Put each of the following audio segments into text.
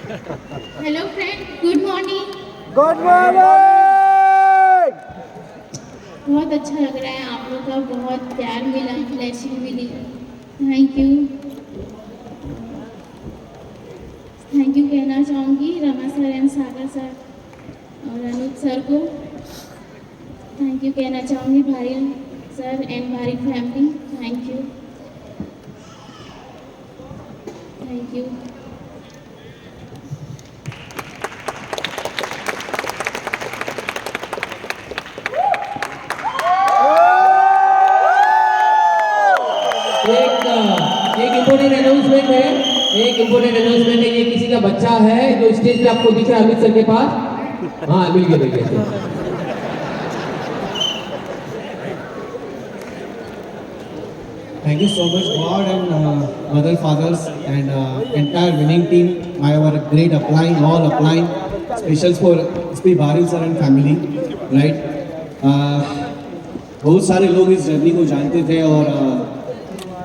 Hello friend, good morning. Good morning. बहुत अच्छा लग रहा है, आप लोग का बहुत प्यार मिला, ब्लेसिंग मिली। Thank you. थैंक यू कहना चाहूँगी Rama sir and Sagar sir और अनूप सर को। थैंक यू कहना चाहूँगी Bharin sir and Bharin family. Thank you, thank you. एक इम्पोर्टेंट अनाउंसमेंट है, ये किसी का बच्चा है जो स्टेज पे आपको दिख रहा है अमित सर के पास। हाँ मिल गया। Thank you so much, God and mother, fathers and entire winning team. I have a great all applying specials for SP Bharil sir and family, right? बहुत सारे लोग इस जर्नी को जानते थे और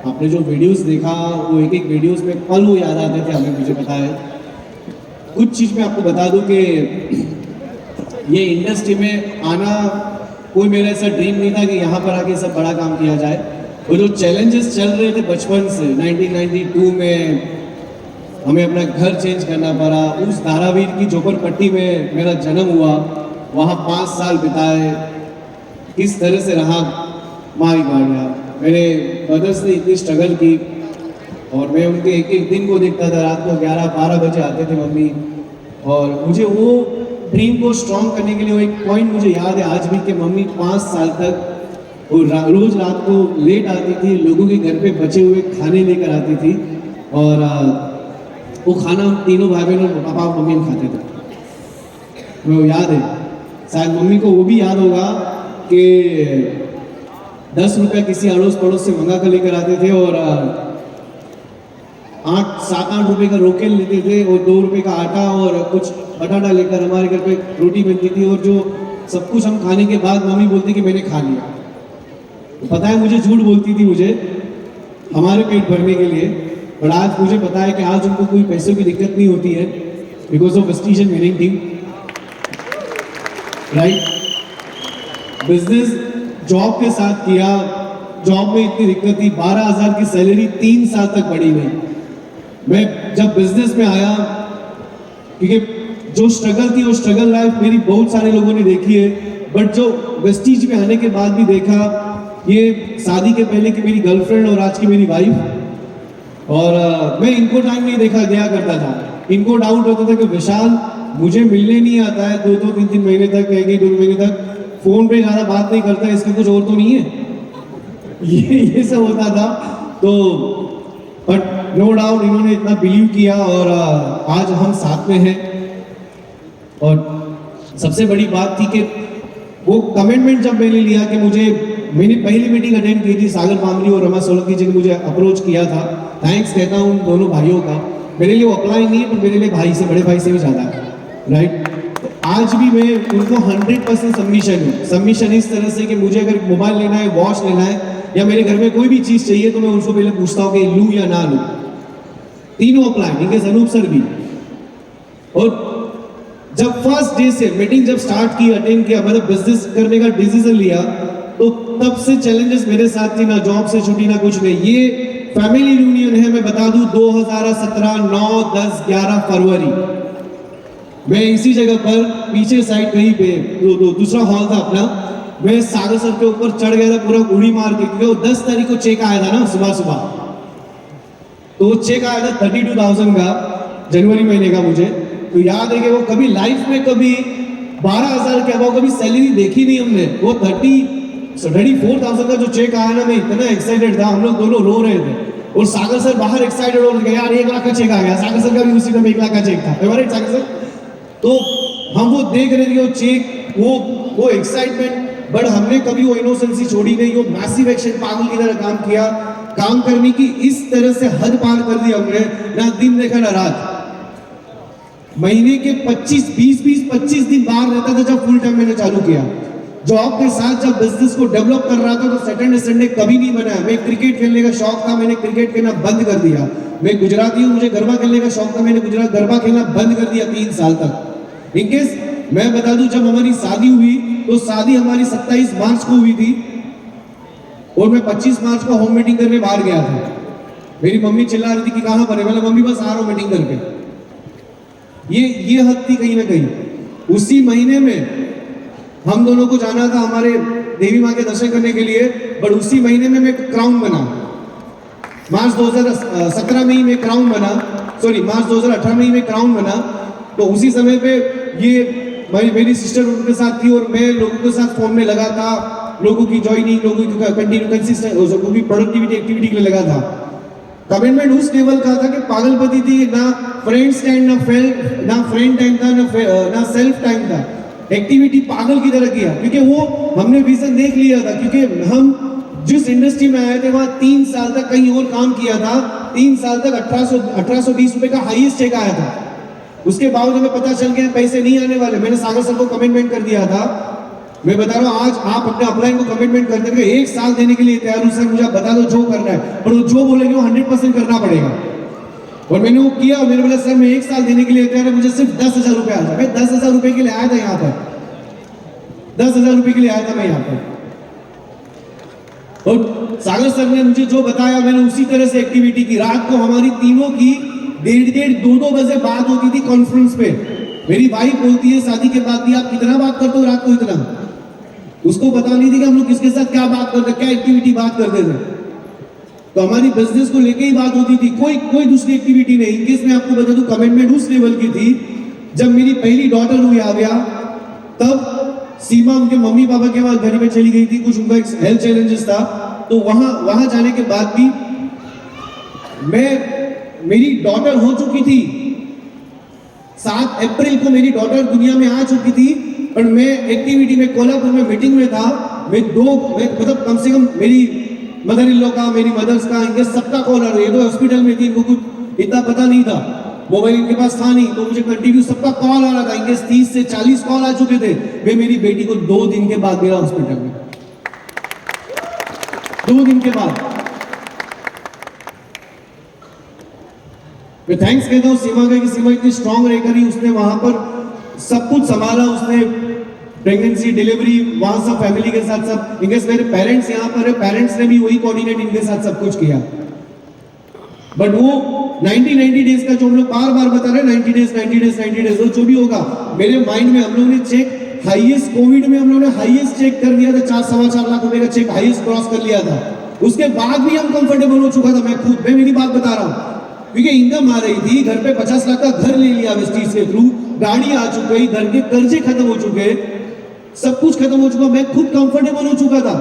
आपने जो वीडियोस देखा वो एक वीडियोस में पल वो याद आते थे हमें, मुझे पता है। कुछ चीज़ मैं आपको बता दूं कि ये इंडस्ट्री में आना कोई मेरा ऐसा ड्रीम नहीं था कि यहाँ पर आके सब बड़ा काम किया जाए। वो जो चैलेंजेस चल रहे थे बचपन से, 1992 में हमें अपना घर चेंज करना पड़ा, उस धारावीर की झोपड़पट्टी में मेरा जन्म हुआ, वहाँ 5 साल बिताए, किस तरह से रहा मारी गाड़ियाँ। मेरे ब्रदर्स ने इतनी स्ट्रगल की और मैं उनके एक एक दिन को देखता था। रात को 11-12 बजे आते थे मम्मी, और मुझे वो ड्रीम को स्ट्रॉन्ग करने के लिए वो एक पॉइंट मुझे याद है आज भी कि मम्मी 5 साल तक वो रोज रात को लेट आती थी, लोगों के घर पे बचे हुए खाने लेकर आती थी और वो खाना हम तीनों भाई बहन और पापा और मम्मी खाते थे। वो याद है, शायद मम्मी को वो भी याद होगा कि 10 रुपया किसी अड़ोस पड़ोस से मंगा कर लेकर आते थे और 7-8 रुपए का रोकेल लेते थे और 2 रुपए का आटा और कुछ बटाटा लेकर हमारे घर पे रोटी बनती थी, और जो सब कुछ हम खाने के बाद मम्मी बोलती कि मैंने खा लिया। पता है मुझे झूठ बोलती थी मुझे हमारे पेट भरने के लिए, पर आज मुझे पता है कि आज उनको कोई पैसों की दिक्कत नहीं होती है because of Vestige and winning team, right. Business job के साथ किया, जॉब में इतनी दिक्कत थी, 12,000 की सैलरी 3 साल तक बढ़ी नहीं। मैं जब बिजनेस में आया, क्योंकि जो स्ट्रगल थी वो स्ट्रगल लाइफ मेरी बहुत सारे लोगों ने देखी है, बट जो वेस्टीज में आने के बाद भी देखा, ये शादी के पहले की मेरी गर्लफ्रेंड और आज की मेरी वाइफ, और मैं इनको टाइम नहीं देखा गया करता था। इनको डाउट होता था कि विशाल मुझे मिलने नहीं आता है 2-2, 3-3 महीने तक, 1-2 महीने तक, फोन पे ज़्यादा बात नहीं करता है, इसका कुछ और तो नहीं है। ये सब होता था। तो बट नो डाउट इन्होंने इतना बिलीव किया और आज हम साथ में हैं। और सबसे बड़ी बात थी कि वो कमिटमेंट जब मैंने लिया कि मैंने पहली मीटिंग अटेंड की थी, सागर मामरी और रमा सोलंकी जी ने मुझे अप्रोच किया था। थैंक्स कहता हूँ उन दोनों भाइयों का, मेरे लिए वो अप्लाई नहीं है पर मेरे लिए भाई से, बड़े भाई से भी ज़्यादा है, राइट। आज भी मैं उनको 100% सबमिशन इस तरह से कि मुझे अगर मोबाइल लेना है, वॉच लेना है या मेरे घर में कोई भी चीज़ चाहिए तो मैं उनको पहले पूछता हूँ कि लूँ या ना लूँ। तीनों अप्लाई, इनके अनूप सर भी। और जब फर्स्ट डे से मीटिंग जब स्टार्ट की, अटेंड किया, मतलब बिजनेस करने का डिसीजन लिया, तो तब से चैलेंजेस मेरे साथ थी, ना जॉब से छुट्टी ना कुछ नहीं। ये फैमिली यूनियन है, मैं बता दूं 2017 9, 10, 11 फरवरी मैं इसी जगह पर पीछे साइड कहीं पे दूसरा हॉल था अपना, मैं सागर सर के ऊपर चढ़ गया था पूरा उड़ी मार के, क्योंकि वो 10 तारीख को चेक आया था ना सुबह सुबह, तो वो चेक आया था 32,000 का जनवरी महीने का। मुझे तो याद है कि वो कभी लाइफ में कभी 12,000 के अबाव कभी सैलरी देखी नहीं हमने। वो 34,000 का जो चेक आया ना, मैं इतना एक्साइटेड था, हम लोग दोनों रो रहे थे और सागर सर बाहर एक्साइटेड हो गए, यार 1 लाख का चेक आ गया। सागर सर का भी उसी टाइम 1 लाख का चेक था, सागर सर। तो हम वो देख रहे थे वो चेक, वो एक्साइटमेंट, बट हमने कभी वो इनोसेंसी छोड़ी नहीं। वो मैसिव एक्शन, पागल की तरह काम किया, काम करने की इस तरह से हद पार कर दी हमने, ना दिन देखा ना रात। महीने के 25 दिन बाहर रहता था जब फुल टाइम मैंने चालू किया। जॉब के साथ जब बिजनेस को डेवलप कर रहा था तो सैटरडे संडे कभी नहीं बनाया। मैं क्रिकेट खेलने का शौक था, मैंने क्रिकेट खेलना बंद कर दिया। मैं गुजराती हूँ, मुझे गरबा खेलने का शौक था, मैंने गरबा खेलना बंद कर दिया 3 साल तक। इनकेस मैं बता दूं, जब हमारी शादी हुई तो शादी हमारी 27 मार्च को हुई थी और मैं 25 मार्च को होम मीटिंग करने बाहर गया था। मेरी मम्मी चिल्ला रही थी कि कहां पर है, मैंने मम्मी बस आ रहा हूं मीटिंग करके। ये हद थी कहीं ना कहीं। उसी महीने में हम दोनों को जाना था हमारे देवी माँ के दर्शन करने के लिए, बट उसी महीने में मैं क्राउन बना। मार्च 2017 में ही मैं क्राउन बना, सॉरी मार्च 2018 में ही मैं क्राउन बना। तो उसी समय पे ये मेरी सिस्टर उनके साथ थी और मैं लोगों के साथ फोन में लगा था, लोगों की ज्वाइनिंग, लोगों की कंटिन्यू कंसिस्टेंट, लोगों की प्रोडक्टिविटी एक्टिविटी के लिए लगा था। कमिटमेंट उस लेवल का था कि पागलपति थी, ना फ्रेंड्स टाइम, ना फ्रेंड टाइम था, ना सेल्फ टाइम था। एक्टिविटी पागल की तरह किया, क्योंकि वो हमने विजन देख लिया था। क्योंकि हम जिस इंडस्ट्री में आए थे वहां 3 साल तक कहीं और काम किया था। 3 साल तक 1820 रुपए का हाईएस्ट चेक आया था। उसके बावजूद हमें पता चल गया पैसे नहीं आने वाले। मैंने सागर सर को कमिटमेंट कर दिया था। मैं बता रहा हूँ, आज आप अपने अपलाइन को कमिटमेंट करते हैं 1 साल देने के लिए तैयार हूं सर, मुझे आप बता दो जो करना है, पर वो जो बोलेंगे वो 100% करना पड़ेगा। और मैंने वो किया और मैंने बोला सर मैं 1 साल देने के लिए तैयार है, मुझे सिर्फ 10,000 रुपए आ जाए। मैं 10,000 रुपए के लिए आया था यहाँ पर, 10,000 रुपए के लिए आया था मैं यहाँ पर। और सागर सर ने मुझे जो बताया मैंने उसी तरह से एक्टिविटी की। रात को हमारी तीनों की 1:30 2-2 बजे बात होती थी कॉन्फ्रेंस पे। मेरी वाइफ बोलती है शादी के बाद भी आप कितना बात करते हो रात को इतना। उसको पता नहीं थी कि हम लोग किसके साथ क्या बात करते, क्या एक्टिविटी बात करते थे। तो हमारी बिजनेस को लेके ही बात होती थी, कोई दूसरी एक्टिविटी नहीं। इनकेस मैं आपको बता दूं, कमिटमेंट उस लेवल की थी। जब मेरी पहली डॉटर हुई आव्या, तब सीमा उनके मम्मी पापा के वहां घर में चली गई थी, कुछ उनका एक हेल्थ चैलेंजेस था। तो वहां जाने के बाद भी मेरी डॉटर हो चुकी थी। 7 अप्रैल को मेरी डॉटर दुनिया में आ चुकी थी, पर मैं एक्टिविटी में कोल्हापुर में मीटिंग में था। मतलब कम से कम मेरी मदर इन लॉ का, मेरी मदर्स का, इनके सबका कॉल आ रहा है। ये तो हॉस्पिटल में थी, इनको कुछ इतना पता नहीं था, मोबाइल इनके पास था नहीं, तो मुझे कंटिन्यू सबका कॉल आ रहा था। इनके 30 से 40 कॉल आ चुके थे। मैं मेरी बेटी को 2 दिन के बाद मेरा हॉस्पिटल में, 2 दिन के बाद। मैं थैंक्स कहता हूँ सीमा का कि सीमा इतनी स्ट्रांग रहकर ही उसने वहां पर सब कुछ संभाला। उसने प्रेगनेंसी, डिलीवरी, वहां सब फैमिली के साथ सब। इनके मेरे पेरेंट्स यहाँ पर है, पेरेंट्स ने भी वही कोऑर्डिनेट इनके साथ सब कुछ किया। बट वो 90 डेज का जो हम लोग बार बता रहे हैं, 90 डेज वो जो भी होगा, मेरे माइंड में हम लोगों ने चेक हाईएस्ट, कोविड में हम लोगों ने हाईएस्ट चेक कर दिया था। 4-4.25 लाख रुपए का चेक हाईएस्ट क्रॉस कर लिया था। उसके बाद भी हम कंफर्टेबल हो चुका था। मैं मेरी बात बता रहा हूँ, क्योंकि इनकम आ रही थी। घर पे 50 लाख का घर ले लिया वेस्टीज के थ्रू, गाड़ी आ चुकी, घर के कर्जे खत्म हो चुके, सब कुछ खत्म हो चुका। मैं खुद कंफर्टेबल हो चुका था।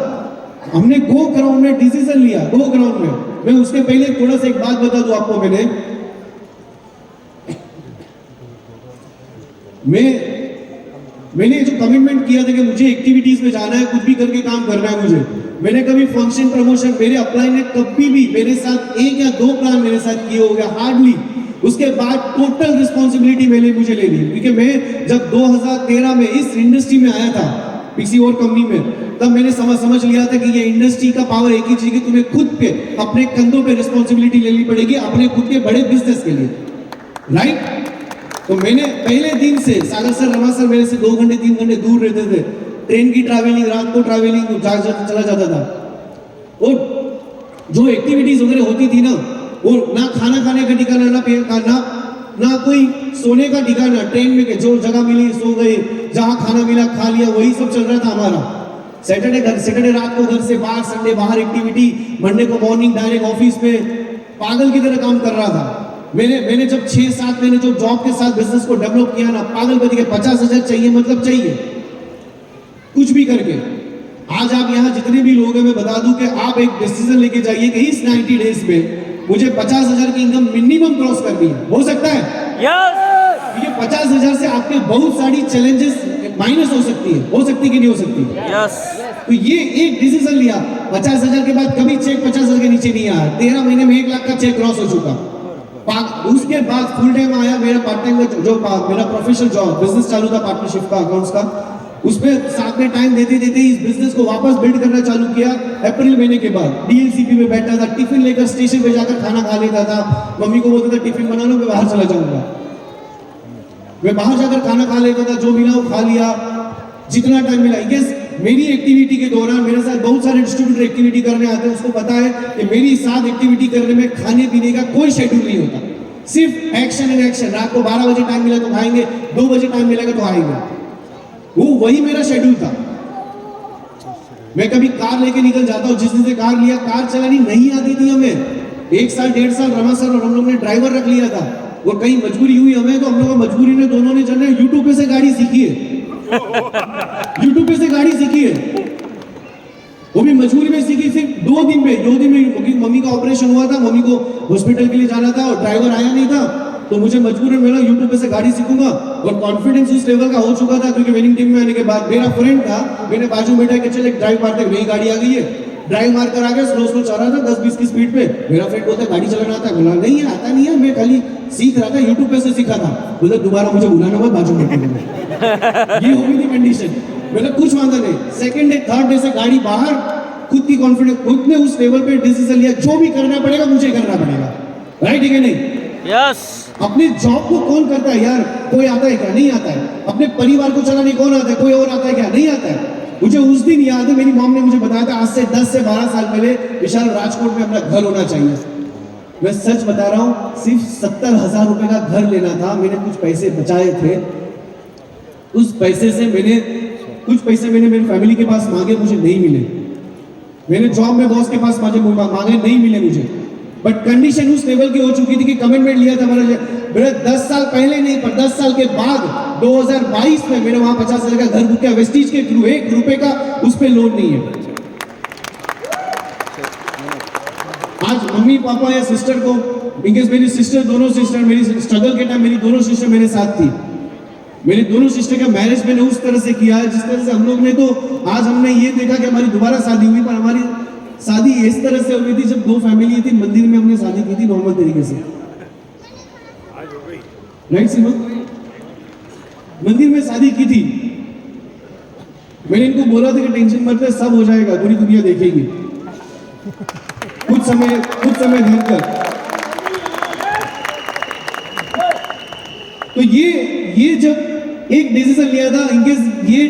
हमने गो ग्राउंड में डिसीजन लिया, गो ग्राउंड में। मैं उसके पहले थोड़ा सा एक बात बता दूं आपको। मैंने जो कमिटमेंट किया था कि मुझे एक्टिविटीज में जाना है, कुछ भी करके काम करना है मुझे। मैंने कभी फंक्शन, प्रमोशन, मेरे अपलाइन ने कभी भी मेरे साथ 1 या 2 प्लान मेरे साथ किए हो गया, हार्डली। उसके बाद टोटल रिस्पॉन्सिबिलिटी मुझे ले ली। क्योंकि मैं जब 2013 में इस इंडस्ट्री में आया था, किसी और कंपनी में, तब मैंने समझ लिया था कि ये इंडस्ट्री का पावर एक ही चीज, कि तुम्हें खुद पे अपने कंधों पे रिस्पॉन्सिबिलिटी लेनी पड़ेगी अपने खुद के बड़े बिजनेस के लिए, राइट। तो मैंने पहले दिन से, सागर सर, रमा सर मेरे से 2 घंटे 3 घंटे दूर रहते थे। ट्रेन की ट्रैवलिंग, रात को ट्रैवलिंग, चला जाता था। और जो एक्टिविटीज वगैरह होती थी ना, वो ना खाना खाने का ठिकाना, ना कोई सोने का ठिकाना। ट्रेन में जो जगह मिली सो गए, जहां खाना मिला खा लिया, वही सब चल रहा था हमारा। सैटरडे रात को घर से बाहर, संडे बाहर एक्टिविटी, मंडे को मॉर्निंग डायरेक्ट ऑफिस में, पागल की तरह काम कर रहा था। मैंने जब 6-7 महीने जो जॉब के साथ बिजनेस को डेवलप किया ना, पागलपति के 50,000 चाहिए, मतलब चाहिए कुछ भी करके। आज आप यहाँ जितने भी लोग हैं, मैं बता दूं कि आप एक डिसीजन लेके जाइए कि इस 90 डेज में मुझे 50,000 की इनकम मिनिमम क्रॉस करनी है। हो सकता है? यस। ये 50,000 से आपके बहुत सारी चैलेंजेस माइनस हो सकती है, कि नहीं हो सकती? यस। तो ये एक डिसीजन लिया। 50,000 के बाद कभी चेक 50,000 के नीचे नहीं आया। 13 महीने में 1 लाख का चेक क्रॉस हो चुका। उसके बाद फुल टाइम आया मेरा पार्ट टाइम का, जो मेरा प्रोफेशनल जॉब, बिजनेस चालू था पार्टनरशिप का, अकाउंट्स का। उसमें साथ में टाइम देते देते इस बिजनेस को वापस बिल्ड करना चालू किया। अप्रैल महीने के बाद डीएलसीपी में बैठा था, टिफिन लेकर स्टेशन पे जाकर खाना खा लेता था। मम्मी को बोलता था टिफिन बना लो, मैं बाहर चला जाऊंगा। मैं बाहर जाकर खाना खा लेता था, जो मिला वो खा लिया, जितना टाइम मिला। यस, मेरी एक्टिविटी के दौरान मेरे साथ बहुत सारे डिस्ट्रीब्यूटर एक्टिविटी करने आते हैं, उसको पता है कि मेरी साथ एक्टिविटी करने में खाने पीने का कोई शेड्यूल नहीं होता, सिर्फ एक्शन एंड एक्शन। रात को 12 बजे टाइम मिला तो खाएंगे, 2 बजे टाइम मिलेगा तो आएंगे, वो वही मेरा शेड्यूल था। मैं कभी कार लेके निकल जाता हूँ, जिस दिन से कार लिया, कार चलानी नहीं आती थी हमें। 1 साल 1.5 साल रमा सर और हम लोग ने ड्राइवर रख लिया था, और कहीं मजबूरी हुई हमें तो हम लोग मजबूरी ने दोनों ने जन यूट्यूब पे से गाड़ी सीखी है। यूट्यूब पे से गाड़ी सीखी है, वो भी मजबूरी में सीखी। सिर्फ 2 दिन में क्योंकि मम्मी का ऑपरेशन हुआ था, मम्मी को हॉस्पिटल के लिए जाना था और ड्राइवर आया नहीं था, तो मुझे मजबूरन मिला यूट्यूब पे से गाड़ी सीखूंगा। और कॉन्फिडेंस उस लेवल का हो चुका था क्योंकि विनिंग टीम में आने के बाद मेरा फ्रेंड था, मेरे बाजू बैठा कि चल एक ड्राइव मारते, नई गाड़ी आ गई है, ड्राइव मार कर आ गया, स्लो स्लो चल रहा था 10-20 की स्पीड पे। मेरा फ्रेंड बोलता गाड़ी चलाना आता है, बोला नहीं है, आता नहीं है, मैं खाली सीख रहा था, यूट्यूब पे से सीखा था। बोला दोबारा मुझे बुलाना मत, बाजू में ये हो गई थी कंडीशन। मेरा कुछ वादा नहीं, सेकंड डे थर्ड डे से गाड़ी बाहर, खुद की कॉन्फिडेंस, खुद ने उस लेवल पे डिसीजन लिया, जो भी करना पड़ेगा मुझे करना पड़ेगा। राइट है नहीं? यस। अपने जॉब को कौन करता है यार? कोई आता है क्या? नहीं आता है। अपने परिवार को चलाने कौन आता है? कोई और आता है क्या? नहीं आता है। मुझे उस दिन याद है, मेरी मॉम ने मुझे बताया था आज से 10 से 12 साल पहले विशाल राजकोट में अपना घर होना चाहिए। मैं सच बता रहा हूँ, सिर्फ 70,000 रुपए का घर लेना था। मैंने कुछ पैसे बचाए थे, उस पैसे से कुछ पैसे मैंने मेरी फैमिली के पास मांगे, मुझे नहीं मिले। मैंने जॉब में बॉस के पास मांगे, नहीं मिले मुझे। बट कंडीशन उस लेवल की हो चुकी थी कि कमिटमेंट लिया था मेरा 10 साल पहले नहीं, पर 10 साल के बाद 2022 में मैंने वहां 50,000 का घर बुक किया वेस्टीज के थ्रू। 1 रुपए का उस पे लोन नहीं है। आज मम्मी पापा या सिस्टर को, बिकॉज मेरी सिस्टर, दोनों सिस्टर मेरी स्ट्रगल के टाइम मेरी दोनों सिस्टर मेरे साथ थी। मेरी दोनों सिस्टर का मैरिज मैंने उस तरह से किया जिस तरह से हम लोग ने, तो आज हमने ये देखा कि हमारी दोबारा शादी हुई, पर हमारी शादी इस तरह से हुई थी जब 2 फैमिली थी, मंदिर में हमने शादी की थी नॉर्मल तरीके से। राइट सीमा? मंदिर में शादी की थी। मैंने इनको बोला था कि टेंशन मत ले, सब हो जाएगा, पूरी दुनिया देखेगी, कुछ समय धर कर। तो ये जब एक डिसीजन लिया था, इनकेस ये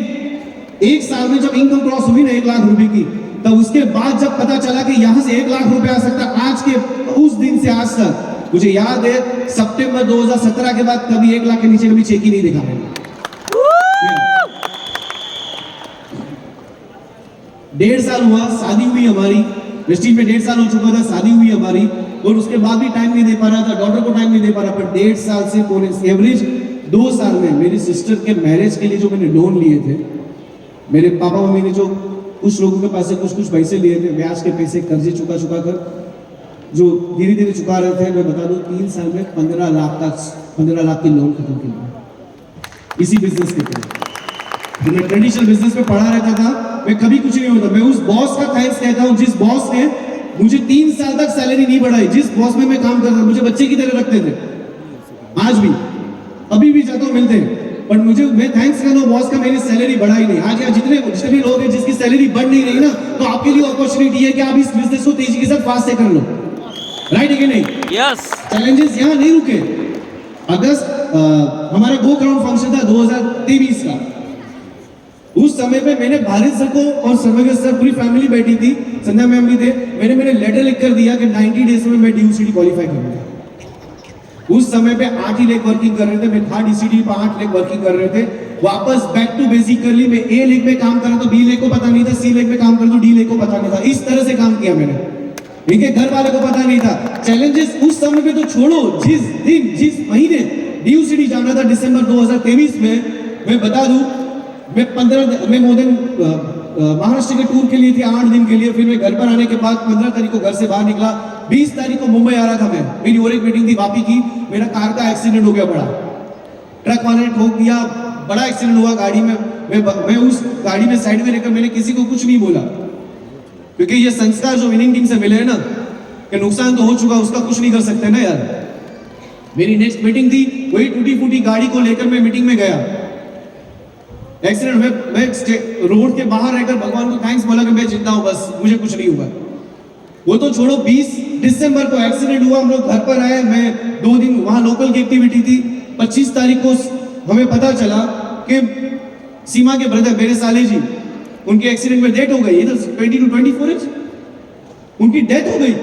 1 साल में जब इनकम क्रॉस हुई ना 1 लाख रुपए की, तब उसके बाद जब पता चला कि यहां से 1 लाख रुपए आ सकता, आज के उस दिन से आज तक मुझे याद है, सितंबर 2017 के बाद कभी 1 लाख के नीचे कभी चेक ही नहीं देखा मैंने। 1.5 साल हुआ, शादी हुई हमारी, वेस्टीज में 1.5 साल हो चुका था, शादी हुई हमारी, और उसके बाद भी टाइम नहीं दे पा रहा था, डॉटर को टाइम नहीं दे पा रहा। पर 1.5 साल से एवरेज 2 साल में मेरी सिस्टर के मैरिज के लिए जो मैंने लोन लिए थे, मेरे पापा मम्मी ने जो कुछ लोगों के पास से कुछ पैसे लिए थे, ब्याज के पैसे, कर्जे चुका कर जो धीरे धीरे चुका रहे थे, मैं बता दूं 3 साल में 15 लाख की लोन खत्म की इसी बिजनेस के तहत। मैं ट्रेडिशनल बिजनेस में पढ़ा रहता था, मैं कभी कुछ नहीं होता। मैं उस बॉस का थैंक्स कहता हूं जिस बॉस ने मुझे 3 साल तक सैलरी नहीं बढ़ाई, जिस बॉस में मैं काम करता, मुझे बच्चे की तरह रखते थे। आज भी अभी भी जाता हूं मिलते हैं, पर मैं थैंक्स करता हूं बॉस का, मेरी सैलरी बढ़ाई नहीं। आज यहाँ जितने भी लोग हैं जिसकी सैलरी बढ़ नहीं रही ना, तो आपके लिए अपॉर्चुनिटी है कि आप इस बिजनेस को तेजी के साथ फास्ट से कर लो। राइट है कि नहीं? यस। चैलेंजेस यहाँ नहीं रुके। अगस्त हमारा गो ग्राउंड फंक्शन था 2023 का। उस समय पे मैंने भारत सर को और सर्वज्ञ सर, पूरी फैमिली बैठी थी, संध्या मैम भी थे, मैंने लेटर लिख कर दिया कि 90 डेज में मैं DUCD क्वालिफाई करूंगा। उस समय पे 8 ही लेग वर्किंग कर रहे थे, मैं था DCD पे 8 लेग वर्किंग कर रहे थे। वापस बैक टू बेसिक कर ली। मैं A लेग में काम कर रहा था, B लेग को पता नहीं था, C लेग में काम कर रहा था, D लेग को पता नहीं था। इस तरह से काम किया मैंने, इनके घर वाले को पता नहीं था। चैलेंजेस उस समय पे तो छोड़ो, जिस महीने DUCD जाना था दिसंबर 2023 में, मैं बता दूं, मैं मोदन महाराष्ट्र के टूर के लिए थी 8 दिन के लिए। फिर मैं घर पर आने के बाद 15 तारीख को घर से बाहर निकला, 20 तारीख को मुंबई आ रहा था मैं, मेरी और एक मीटिंग थी वापी की। मेरा कार का एक्सीडेंट हो गया, बड़ा ट्रक वाले ने ठोक दिया, बड़ा एक्सीडेंट हुआ गाड़ी में। मैं उस गाड़ी में साइड में रहकर मैंने किसी को कुछ नहीं बोला, क्योंकि ये संस्कार जो विनिंग टीम से मिले हैं ना, कि नुकसान तो हो चुका, उसका कुछ नहीं कर सकते ना यार। मेरी नेक्स्ट मीटिंग थी, वही टूटी फूटी गाड़ी को लेकर मैं मीटिंग में गया। एक्सीडेंट मैं रोड के बाहर रहकर भगवान को थैंक्स बोला कि मैं जिंदा हूं, बस मुझे कुछ नहीं हुआ। वो तो छोड़ो, 20 दिसंबर को एक्सीडेंट हुआ, हम लोग घर पर आए, मैं 2 दिन वहां लोकल की एक्टिविटी थी। 25 तारीख को हमें पता चला कि सीमा के ब्रदर मेरे साले जी, उनके एक्सीडेंट में डेथ हो गई, इधर 20 to 24 इंच उनकी डेथ हो गई।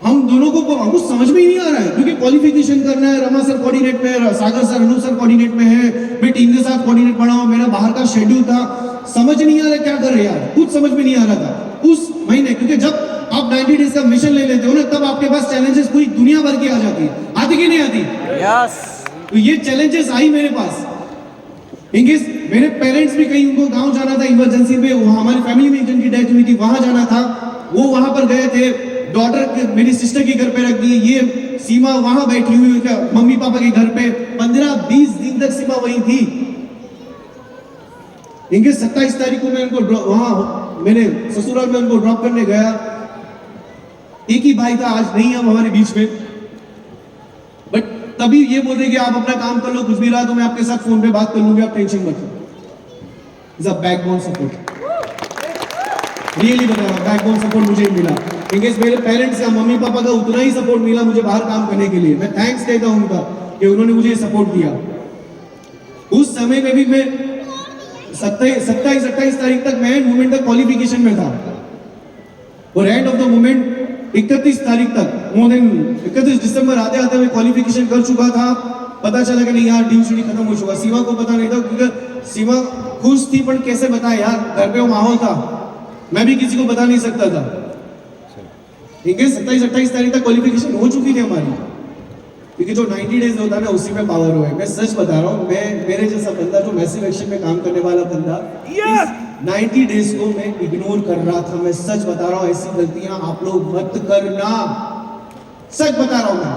हम दोनों को कुछ समझ में ही नहीं आ रहा है, क्योंकि क्वालिफिकेशन करना है, रमा सर कोऑर्डिनेट में है, सागर सर, अनूप सर कोऑर्डिनेट में है, मैं टीम के साथ कोऑर्डिनेट पढ़ा हूं, मेरा बाहर का शेड्यूल था, समझ नहीं आ रहा क्या कर रहे यार, कुछ समझ में नहीं आ रहा था उस महीने। क्योंकि जब आप 90 डेज का मिशन ले लेते हो ना, तब आपके पास चैलेंजेस पूरी दुनिया भर की आ जाती है, आती कि नहीं आती? यस। तो ये चैलेंजेस आई मेरे पास। इंगिस मेरे पेरेंट्स भी कहीं, उनको गांव जाना था इमरजेंसी में, वहां हमारी फैमिली में जिनकी डेथ हुई थी वहां जाना था, वो वहां पर गए थे, डॉटर मेरी सिस्टर के घर पे रख दी, ये सीमा वहां बैठी हुई है मम्मी पापा के घर पे, 15-20 दिन तक सीमा वहीं थी। इनके 27 तारीख को मैं उनको वहां मेरे ससुराल में उनको ड्रॉप करने गया। एक ही भाई था, आज नहीं है हमारे बीच में, बट तभी ये बोल रहे कि आप अपना काम कर लो, कुछ भी रहा तो मैं आपके साथ फोन पे बात कर लूंगी, आप टेंशन मत लो। Is a backbone support, really बता रहा हूं, बैकबोन सपोर्ट मुझे मिला। इनकेस मेरे पेरेंट्स का, मम्मी पापा का उतना ही सपोर्ट मिला मुझे बाहर काम करने के लिए। मैं थैंक्स कहता हूं उनका कि उन्होंने मुझे सपोर्ट दिया। उस समय में भी मैं 27-28 तारीख तक मैं एंड मोमेंट तक क्वालिफिकेशन में था, और एंड ऑफ द मोमेंट 31 तारीख तक, मोर देन 31 दिसंबर आते आते मैं क्वालिफिकेशन कर चुका था। पता चला कि नहीं यार, टीम शेड्यूल खत्म हो चुका। सीमा को पता नहीं था, क्योंकि सीमा खुश थी, पर कैसे बताए यार, घर पे वो माहौल था, मैं भी किसी को बता नहीं सकता था। ठीक है, 27-28 तारीख तक क्वालिफिकेशन हो चुकी थी हमारी, क्योंकि जो 90 डेज होता है ना, उसी में पावर हुआ है। मैं सच बता रहा हूँ, मैं मेरे जैसा बंदा जो मैसिव एक्शन में काम करने वाला बंदा, 90 डेज को मैं इग्नोर कर रहा था। मैं सच बता रहा हूँ, ऐसी गलतियां आप लोग मत करना, सच बता रहा हूँ मैं।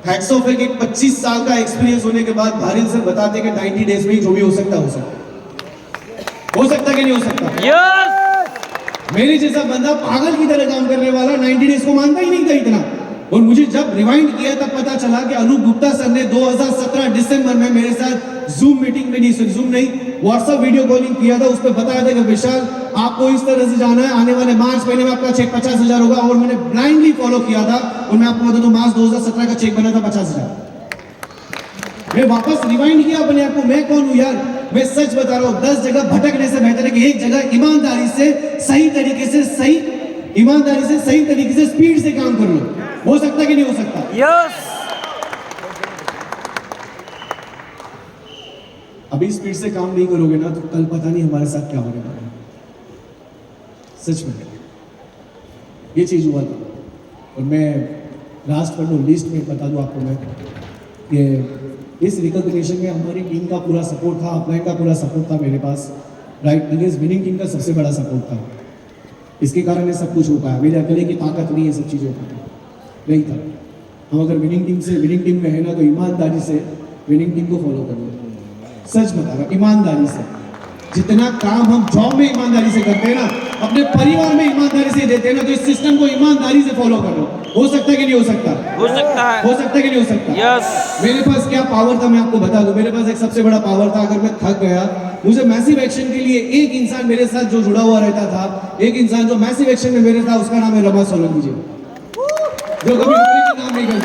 हैट्स ऑफ है कि 25 साल का एक्सपीरियंस होने के बाद भारिल सर बताते कि 90 डेज में ही जो भी हो सकता हो सकता, हो सकता कि नहीं हो सकता। यस। मेरे जैसा बंदा पागल की तरह काम करने वाला 90 डेज को मानता ही नहीं था इतना। और मुझे जब रिवाइंड किया तब पता चला कि अनूप गुप्ता सर ने 2017 दिसंबर में मेरे साथ जूम मीटिंग में, नहीं जूम नहीं, व्हाट्सएप वीडियो कॉलिंग किया था। उस पर बताया था कि विशाल आपको इस तरह से जाना है, आने वाले मार्च महीने में आपका चेक 50,000 होगा। और मैंने ब्लाइंडली फॉलो किया था, और मैं आपको बता दूं, मार्च 2017 का चेक बना था 50,000। मैं वापस रिवाइंड किया अपने आप को, मैं कौन हूं यार। मैं सच बता रहा हूं, 10 जगह भटकने से बेहतर है कि एक जगह ईमानदारी से, सही तरीके से, ईमानदारी से, सही तरीके से, स्पीड से काम कर लो। हो सकता कि नहीं हो सकता? यस। अभी स्पीड से काम नहीं करोगे ना, तो कल पता नहीं हमारे साथ क्या होने वाला है। सच में ये चीज हुआ था। और मैं लास्ट बट नॉट लीस्ट में बता दूं आपको मैं कि इस रिकॉग्निशन में हमारी टीम का पूरा सपोर्ट था, अपलाइन का पूरा सपोर्ट था मेरे पास, राइट। इंडियंस विनिंग टीम का सबसे बड़ा सपोर्ट था, इसके कारण ये सब कुछ हो पाया। मेरे अकेले की ताकत नहीं है सब चीज़ों पर, नहीं था। हम अगर विनिंग टीम में है ना, तो ईमानदारी से विनिंग टीम को फॉलो कर लो। सच बता रहा, ईमानदारी से। जितना काम हम जॉब में ईमानदारी से करते हैं ना, अपने परिवार में ईमानदारी से देते हैं ना, तो इस सिस्टम को ईमानदारी से फॉलो कर लो। हो सकता है कि नहीं हो सकता? हो सकता है। हो सकता है कि नहीं हो सकता? यस। मेरे पास क्या पावर था मैं आपको बता दूं। मेरे पास एक सबसे बड़ा पावर था, अगर मैं थक गया, मुझे मैसिव एक्शन के लिए एक इंसान मेरे साथ जो जुड़ा हुआ रहता था, एक इंसान जो मैसिव एक्शन में मेरे था, उसका नाम है रमा सोलंकी जी, जो कभी नाम नहीं करता।